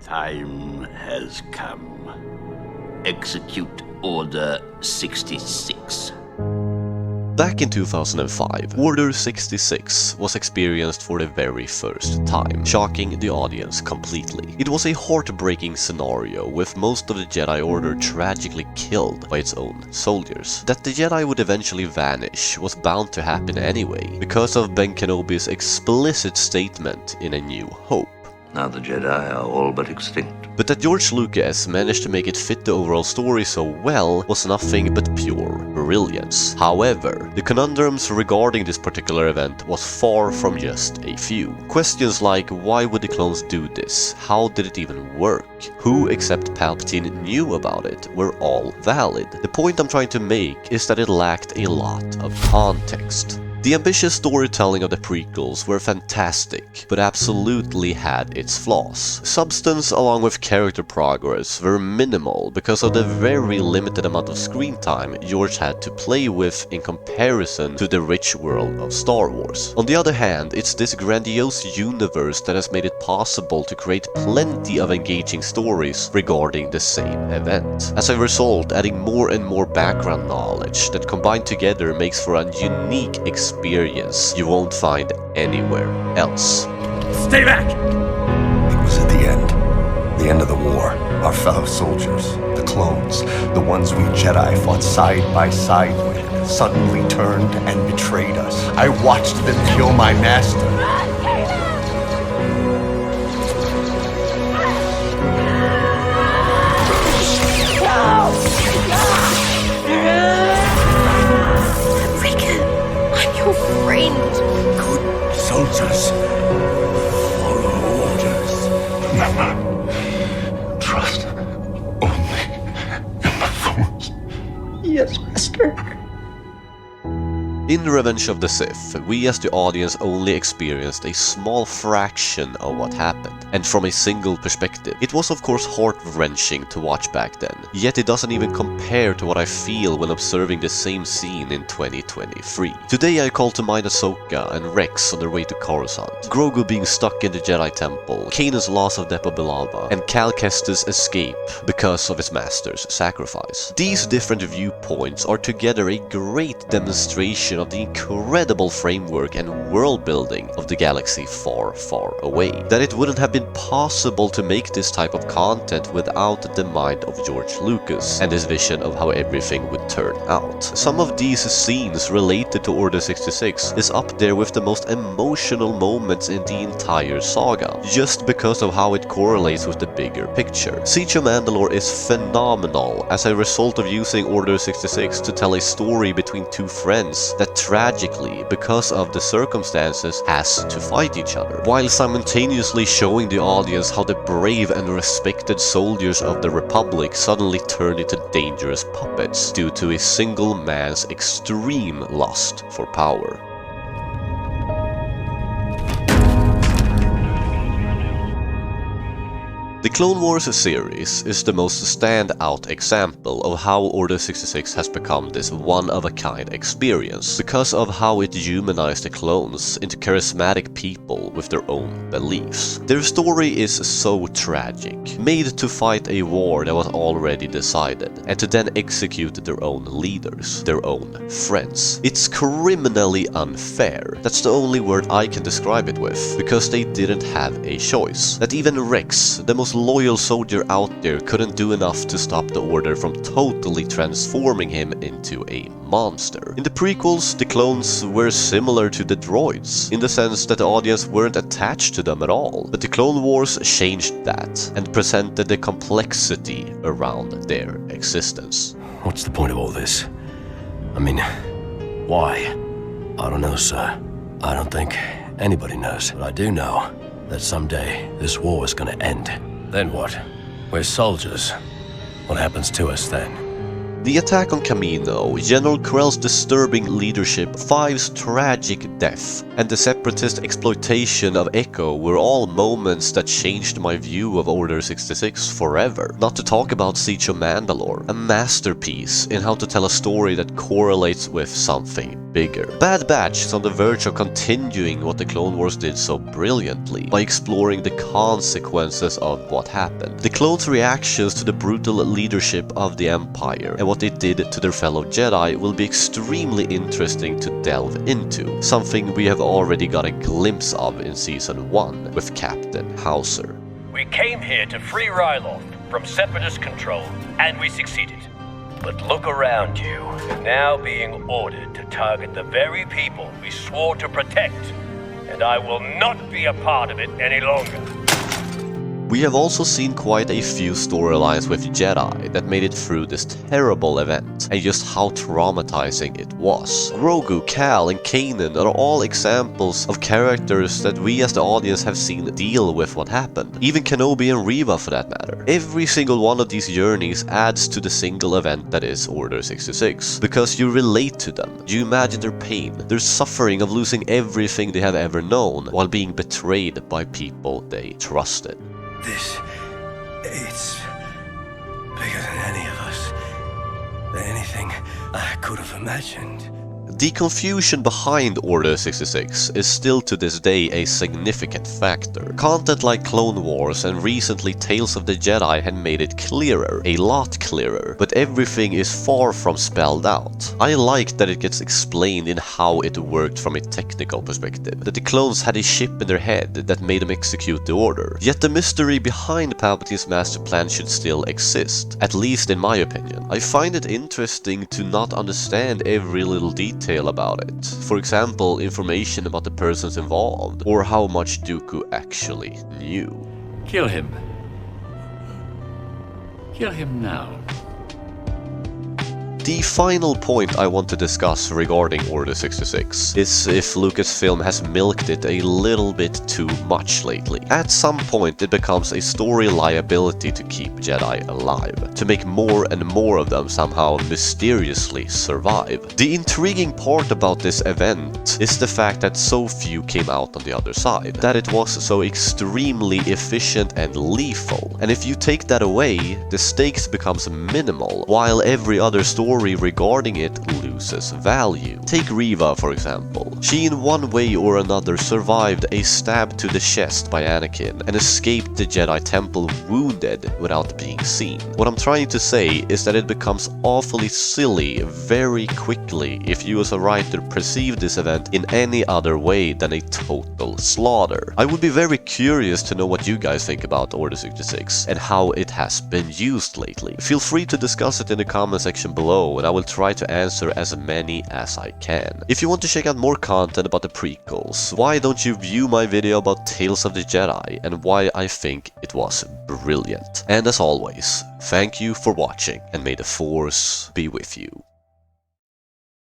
Time has come. Execute Order 66. Back in 2005, Order 66 was experienced for the very first time, shocking the audience completely. It was a heartbreaking scenario, with most of the Jedi Order tragically killed by its own soldiers. That the Jedi would eventually vanish was bound to happen anyway, because of Ben Kenobi's explicit statement in A New Hope. Now the Jedi are all but extinct. But that George Lucas managed to make it fit the overall story so well was nothing but pure brilliance. However, the conundrums regarding this particular event was far from just a few. Questions like why would the clones do this? How did it even work? Who except Palpatine knew about it? Were all valid. The point I'm trying to make is that it lacked a lot of context. The ambitious storytelling of the prequels were fantastic, but absolutely had its flaws. Substance along with character progress were minimal because of the very limited amount of screen time George had to play with in comparison to the rich world of Star Wars. On the other hand, it's this grandiose universe that has made it possible to create plenty of engaging stories regarding the same event. As a result, adding more and more background knowledge that combined together makes for a unique experience you won't find anywhere else. Stay back! It was at the end of the war. Our fellow soldiers, the clones, the ones we Jedi fought side by side with, suddenly turned and betrayed us. I watched them kill my master. Good soldiers follow orders. Trust only in the Force. Yes, Master. In Revenge of the Sith, we as the audience only experienced a small fraction of what happened, and from a single perspective. It was of course heart-wrenching to watch back then, yet it doesn't even compare to what I feel when observing the same scene in 2023. Today I call to mind Ahsoka and Rex on their way to Coruscant, Grogu being stuck in the Jedi Temple, Kanan's loss of Depa Billaba, and Cal Kestis' escape because of his master's sacrifice. These different viewpoints are together a great demonstration of the incredible framework and world building of the galaxy far, far away. That it wouldn't have been possible to make this type of content without the mind of George Lucas and his vision of how everything would turn out. Some of these scenes related to Order 66 is up there with the most emotional moments in the entire saga, just because of how it correlates with the bigger picture. Siege of Mandalore is phenomenal as a result of using Order 66 to tell a story between two friends that tragically, because of the circumstances, has to fight each other, while simultaneously showing the audience how the brave and respected soldiers of the Republic suddenly turned into dangerous puppets due to a single man's extreme lust for power. The Clone Wars series is the most standout example of how Order 66 has become this one-of-a-kind experience, because of how it humanized the clones into charismatic people with their own beliefs. Their story is so tragic, made to fight a war that was already decided, and to then execute their own leaders, their own friends. It's criminally unfair. That's the only word I can describe it with, because they didn't have a choice. That even Rex, the most loyal soldier out there, couldn't do enough to stop the Order from totally transforming him into a monster. In the prequels, the clones were similar to the droids, in the sense that the audience weren't attached to them at all, but the Clone Wars changed that, and presented the complexity around their existence. What's the point of all this? I mean, why? I don't know, sir. I don't think anybody knows, but I do know that someday this war is gonna end. Then what? We're soldiers. What happens to us then? The attack on Kamino, General Krell's disturbing leadership, Five's tragic death, and the Separatist exploitation of Echo were all moments that changed my view of Order 66 forever. Not to talk about Siege of Mandalore, a masterpiece in how to tell a story that correlates with something bigger. Bad Batch is on the verge of continuing what the Clone Wars did so brilliantly, by exploring the consequences of what happened. The clones' reactions to the brutal leadership of the Empire and what they did to their fellow Jedi will be extremely interesting to delve into, something we have already got a glimpse of in Season 1 with Captain Hauser. We came here to free Ryloth from Separatist control, and we succeeded. But look around you, you're now being ordered to target the very people we swore to protect, and I will not be a part of it any longer. We have also seen quite a few storylines with Jedi that made it through this terrible event, and just how traumatizing it was. Grogu, Cal, and Kanan are all examples of characters that we as the audience have seen deal with what happened. Even Kenobi and Reva for that matter. Every single one of these journeys adds to the single event that is Order 66, because you relate to them, you imagine their pain, their suffering of losing everything they have ever known, while being betrayed by people they trusted. It's bigger than any of us. Than anything I could have imagined. The confusion behind Order 66 is still to this day a significant factor. Content like Clone Wars and recently Tales of the Jedi had made it clearer, a lot clearer, but everything is far from spelled out. I like that it gets explained in how it worked from a technical perspective, that the clones had a chip in their head that made them execute the order. Yet the mystery behind Palpatine's master plan should still exist, at least in my opinion. I find it interesting to not understand every little detail about it. For example, information about the persons involved, or how much Dooku actually knew. Kill him. Kill him now. The final point I want to discuss regarding Order 66 is if Lucasfilm has milked it a little bit too much lately. At some point it becomes a story liability to keep Jedi alive, to make more and more of them somehow mysteriously survive. The intriguing part about this event is the fact that so few came out on the other side, that it was so extremely efficient and lethal, and if you take that away, the stakes becomes minimal, while every other story regarding it loses value. Take Reva for example. She in one way or another survived a stab to the chest by Anakin and escaped the Jedi Temple wounded without being seen. What I'm trying to say is that it becomes awfully silly very quickly if you as a writer perceive this event in any other way than a total slaughter. I would be very curious to know what you guys think about Order 66 and how it has been used lately. Feel free to discuss it in the comment section below, and I will try to answer as many as I can. If you want to check out more content about the prequels, why don't you view my video about Tales of the Jedi and why I think it was brilliant. And as always, thank you for watching, and may the Force be with you.